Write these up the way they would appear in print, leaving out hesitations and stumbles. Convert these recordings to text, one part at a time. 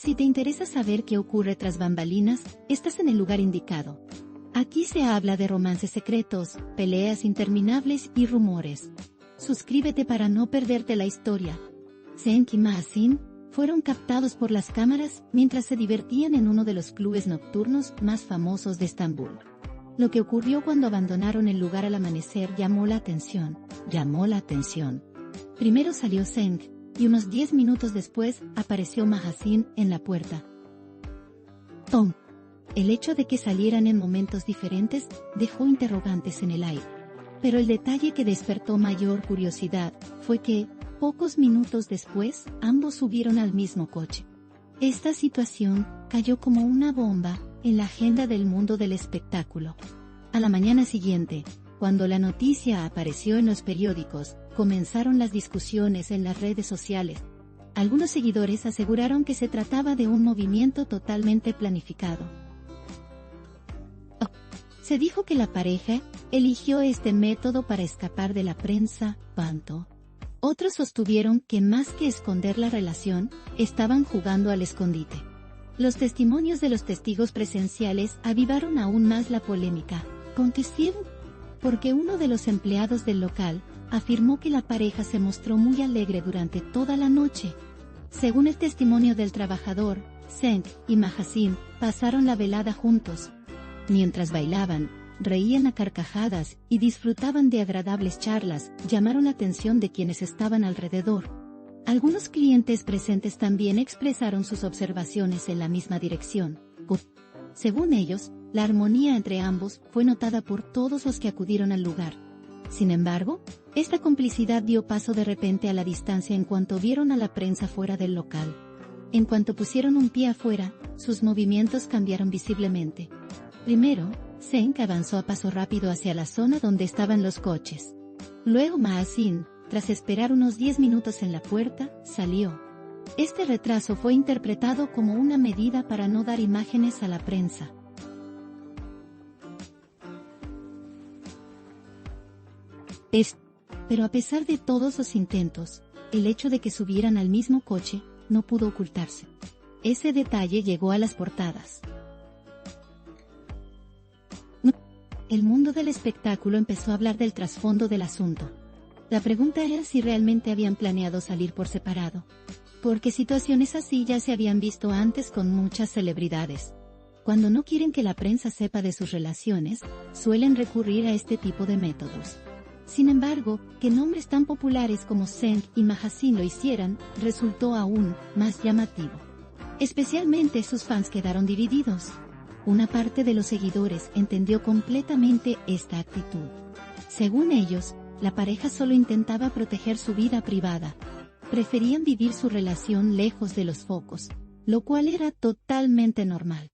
Si te interesa saber qué ocurre tras bambalinas, estás en el lugar indicado. Aquí se habla de romances secretos, peleas interminables y rumores. Suscríbete para no perderte la historia. Cenk y Mahasin fueron captados por las cámaras mientras se divertían en uno de los clubes nocturnos más famosos de Estambul. Lo que ocurrió cuando abandonaron el lugar al amanecer llamó la atención. Primero salió Cenk, y unos 10 minutos después apareció Mahasin en la puerta. El hecho de que salieran en momentos diferentes dejó interrogantes en el aire. Pero el detalle que despertó mayor curiosidad fue que, pocos minutos después, ambos subieron al mismo coche. Esta situación cayó como una bomba en la agenda del mundo del espectáculo. A la mañana siguiente, cuando la noticia apareció en los periódicos, comenzaron las discusiones en las redes sociales. Algunos seguidores aseguraron que se trataba de un movimiento totalmente planificado. Se dijo que la pareja eligió este método para escapar de la prensa. Otros sostuvieron que más que esconder la relación, estaban jugando al escondite. Los testimonios de los testigos presenciales avivaron aún más la polémica. Porque uno de los empleados del local afirmó que la pareja se mostró muy alegre durante toda la noche. Según el testimonio del trabajador, Cenk y Mahasin pasaron la velada juntos. Mientras bailaban, reían a carcajadas y disfrutaban de agradables charlas, llamaron la atención de quienes estaban alrededor. Algunos clientes presentes también expresaron sus observaciones en la misma dirección. Según ellos, la armonía entre ambos fue notada por todos los que acudieron al lugar. Sin embargo, esta complicidad dio paso de repente a la distancia en cuanto vieron a la prensa fuera del local. En cuanto pusieron un pie afuera, sus movimientos cambiaron visiblemente. Primero, Cenk avanzó a paso rápido hacia la zona donde estaban los coches. Luego Mahasin, tras esperar unos 10 minutos en la puerta, salió. Este retraso fue interpretado como una medida para no dar imágenes a la prensa. Pero a pesar de todos los intentos, el hecho de que subieran al mismo coche no pudo ocultarse. Ese detalle llegó a las portadas. El mundo del espectáculo empezó a hablar del trasfondo del asunto. La pregunta era si realmente habían planeado salir por separado. Porque situaciones así ya se habían visto antes con muchas celebridades. Cuando no quieren que la prensa sepa de sus relaciones, suelen recurrir a este tipo de métodos. Sin embargo, que nombres tan populares como Cenk y Mahasin lo hicieran, resultó aún más llamativo. Especialmente sus fans quedaron divididos. Una parte de los seguidores entendió completamente esta actitud. Según ellos, la pareja solo intentaba proteger su vida privada. Preferían vivir su relación lejos de los focos, lo cual era totalmente normal.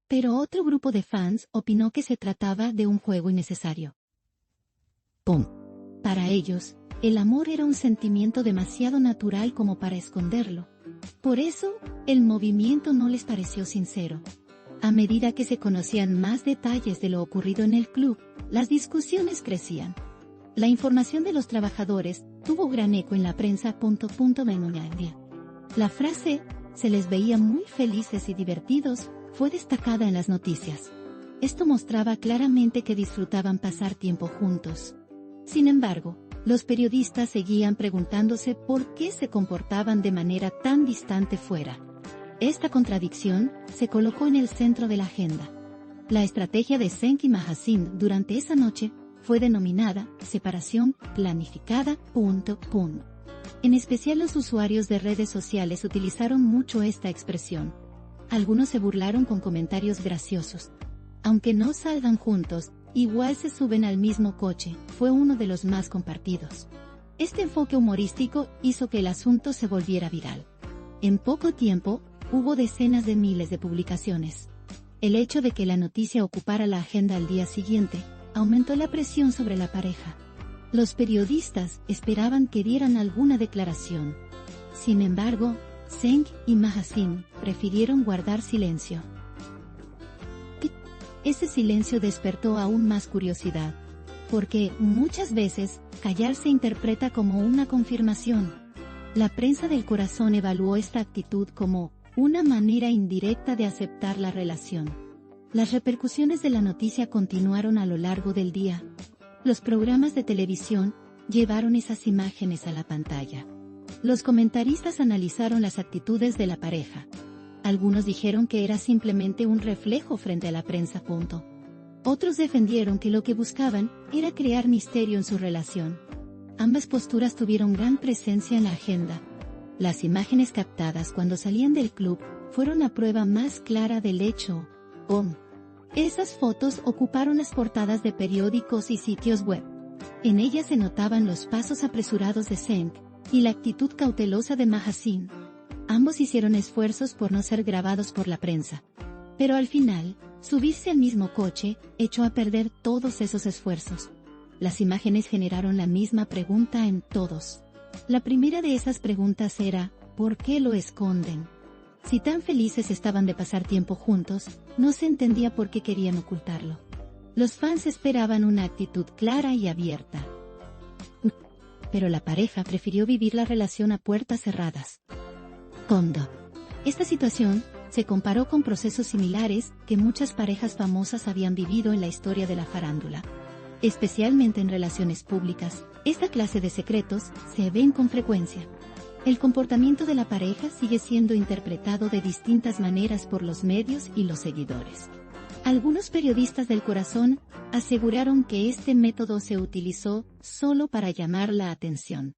Pero otro grupo de fans opinó que se trataba de un juego innecesario. Para ellos, el amor era un sentimiento demasiado natural como para esconderlo. Por eso, el movimiento no les pareció sincero. A medida que se conocían más detalles de lo ocurrido en el club, las discusiones crecían. La información de los trabajadores tuvo gran eco en la prensa. La frase, se les veía muy felices y divertidos, fue destacada en las noticias. Esto mostraba claramente que disfrutaban pasar tiempo juntos. Sin embargo, los periodistas seguían preguntándose por qué se comportaban de manera tan distante fuera. Esta contradicción se colocó en el centro de la agenda. La estrategia de Cenk y Mahasin durante esa noche fue denominada separación planificada. En especial los usuarios de redes sociales utilizaron mucho esta expresión. Algunos se burlaron con comentarios graciosos. Aunque no salgan juntos, igual se suben al mismo coche, fue uno de los más compartidos. Este enfoque humorístico hizo que el asunto se volviera viral. En poco tiempo, hubo decenas de miles de publicaciones. El hecho de que la noticia ocupara la agenda al día siguiente, aumentó la presión sobre la pareja. Los periodistas esperaban que dieran alguna declaración. Sin embargo, Cenk y Mahasin prefirieron guardar silencio. Ese silencio despertó aún más curiosidad, porque, muchas veces, callar se interpreta como una confirmación. La prensa del corazón evaluó esta actitud como una manera indirecta de aceptar la relación. Las repercusiones de la noticia continuaron a lo largo del día. Los programas de televisión llevaron esas imágenes a la pantalla. Los comentaristas analizaron las actitudes de la pareja. Algunos dijeron que era simplemente un reflejo frente a la prensa. Otros defendieron que lo que buscaban era crear misterio en su relación. Ambas posturas tuvieron gran presencia en la agenda. Las imágenes captadas cuando salían del club fueron la prueba más clara del hecho. Esas fotos ocuparon las portadas de periódicos y sitios web. En ellas se notaban los pasos apresurados de Cenk y la actitud cautelosa de Magazine. Ambos hicieron esfuerzos por no ser grabados por la prensa. Pero al final, subirse al mismo coche echó a perder todos esos esfuerzos. Las imágenes generaron la misma pregunta en todos. La primera de esas preguntas era, ¿por qué lo esconden? Si tan felices estaban de pasar tiempo juntos, no se entendía por qué querían ocultarlo. Los fans esperaban una actitud clara y abierta. Pero la pareja prefirió vivir la relación a puertas cerradas. Esta situación se comparó con procesos similares que muchas parejas famosas habían vivido en la historia de la farándula. Especialmente en relaciones públicas, esta clase de secretos se ven con frecuencia. El comportamiento de la pareja sigue siendo interpretado de distintas maneras por los medios y los seguidores. Algunos periodistas del corazón aseguraron que este método se utilizó solo para llamar la atención.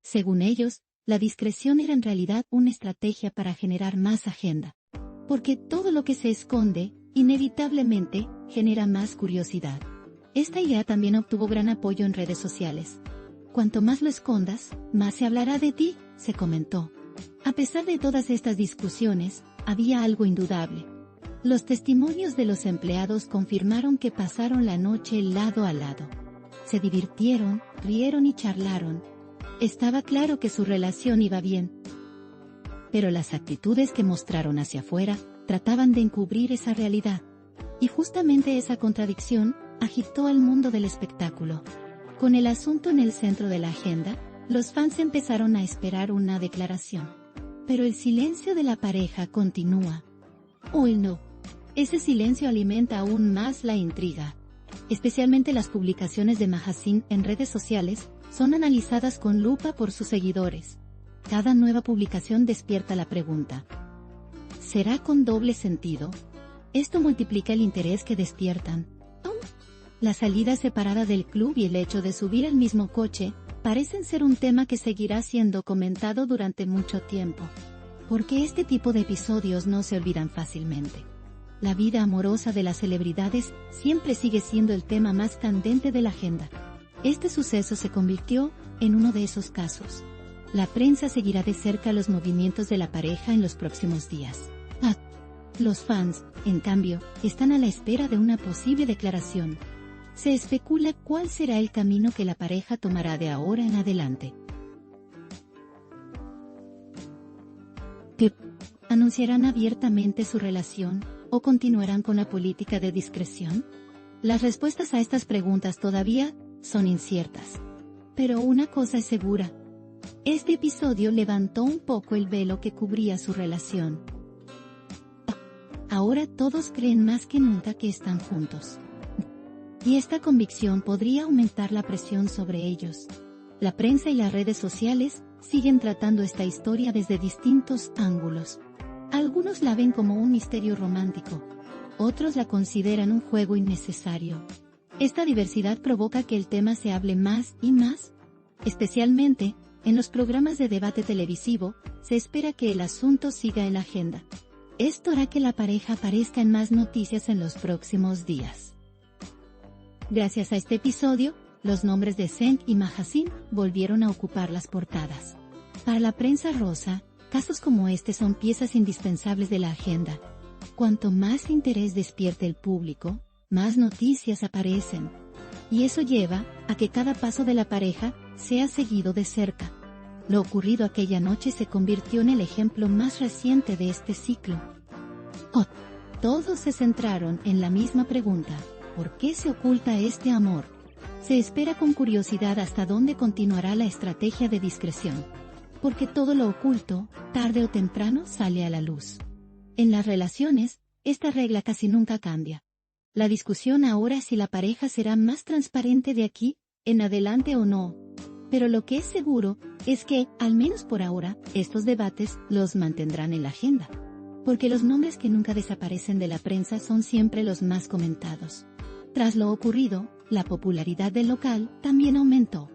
Según ellos, la discreción era en realidad una estrategia para generar más agenda. Porque todo lo que se esconde, inevitablemente, genera más curiosidad. Esta idea también obtuvo gran apoyo en redes sociales. Cuanto más lo escondas, más se hablará de ti, se comentó. A pesar de todas estas discusiones, había algo indudable. Los testimonios de los empleados confirmaron que pasaron la noche lado a lado. Se divirtieron, rieron y charlaron. Estaba claro que su relación iba bien. Pero las actitudes que mostraron hacia afuera trataban de encubrir esa realidad. Y justamente esa contradicción agitó al mundo del espectáculo. Con el asunto en el centro de la agenda, los fans empezaron a esperar una declaración. Pero el silencio de la pareja continúa. No. Ese silencio alimenta aún más la intriga. Especialmente las publicaciones de Magazine en redes sociales son analizadas con lupa por sus seguidores. Cada nueva publicación despierta la pregunta: ¿será con doble sentido? Esto multiplica el interés que despiertan. La salida separada del club y el hecho de subir al mismo coche parecen ser un tema que seguirá siendo comentado durante mucho tiempo. Porque este tipo de episodios no se olvidan fácilmente. La vida amorosa de las celebridades siempre sigue siendo el tema más candente de la agenda. Este suceso se convirtió en uno de esos casos. La prensa seguirá de cerca los movimientos de la pareja en los próximos días. Los fans, en cambio, están a la espera de una posible declaración. Se especula cuál será el camino que la pareja tomará de ahora en adelante. ¿Anunciarán abiertamente su relación o continuarán con la política de discreción? Las respuestas a estas preguntas todavía son inciertas. Pero una cosa es segura. Este episodio levantó un poco el velo que cubría su relación. Ahora todos creen más que nunca que están juntos. Y esta convicción podría aumentar la presión sobre ellos. La prensa y las redes sociales siguen tratando esta historia desde distintos ángulos. Algunos la ven como un misterio romántico. Otros la consideran un juego innecesario. Esta diversidad provoca que el tema se hable más y más. Especialmente, en los programas de debate televisivo, se espera que el asunto siga en la agenda. Esto hará que la pareja aparezca en más noticias en los próximos días. Gracias a este episodio, los nombres de Cenk y Magazine volvieron a ocupar las portadas. Para la prensa rosa, casos como este son piezas indispensables de la agenda. Cuanto más interés despierte el público, más noticias aparecen. Y eso lleva a que cada paso de la pareja sea seguido de cerca. Lo ocurrido aquella noche se convirtió en el ejemplo más reciente de este ciclo. Todos se centraron en la misma pregunta: ¿por qué se oculta este amor? Se espera con curiosidad hasta dónde continuará la estrategia de discreción. Porque todo lo oculto, tarde o temprano, sale a la luz. En las relaciones, esta regla casi nunca cambia. La discusión ahora es si la pareja será más transparente de aquí en adelante o no. Pero lo que es seguro es que, al menos por ahora, estos debates los mantendrán en la agenda. Porque los nombres que nunca desaparecen de la prensa son siempre los más comentados. Tras lo ocurrido, la popularidad del local también aumentó.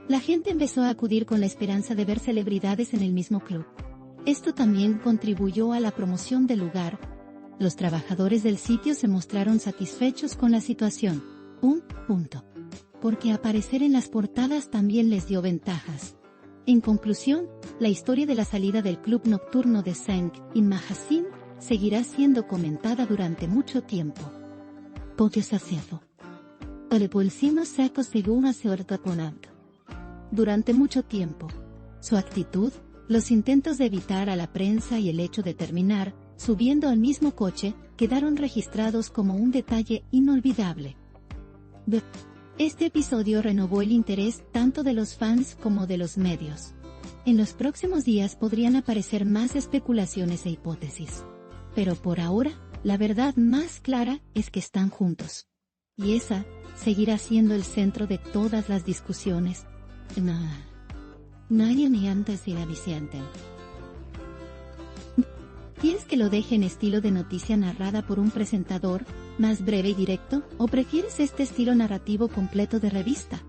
La gente empezó a acudir con la esperanza de ver celebridades en el mismo club. Esto también contribuyó a la promoción del lugar. Los trabajadores del sitio se mostraron satisfechos con la situación. Porque aparecer en las portadas también les dio ventajas. En conclusión, la historia de la salida del club nocturno de Cinq y Magazine seguirá siendo comentada durante mucho tiempo. Pollo saciado. El pulsino seco según hace ortoponando. Durante mucho tiempo. Su actitud, los intentos de evitar a la prensa y el hecho de terminar subiendo al mismo coche, quedaron registrados como un detalle inolvidable. Este episodio renovó el interés tanto de los fans como de los medios. En los próximos días podrían aparecer más especulaciones e hipótesis. Pero por ahora, la verdad más clara es que están juntos. Y esa seguirá siendo el centro de todas las discusiones. Nadie ni antes irá Vicente. ¿Quieres que lo deje en estilo de noticia narrada por un presentador, más breve y directo, o prefieres este estilo narrativo completo de revista?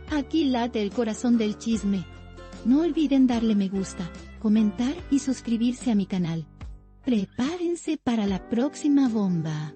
Aquí late el corazón del chisme. No olviden darle me gusta, comentar y suscribirse a mi canal. Prepárense para la próxima bomba.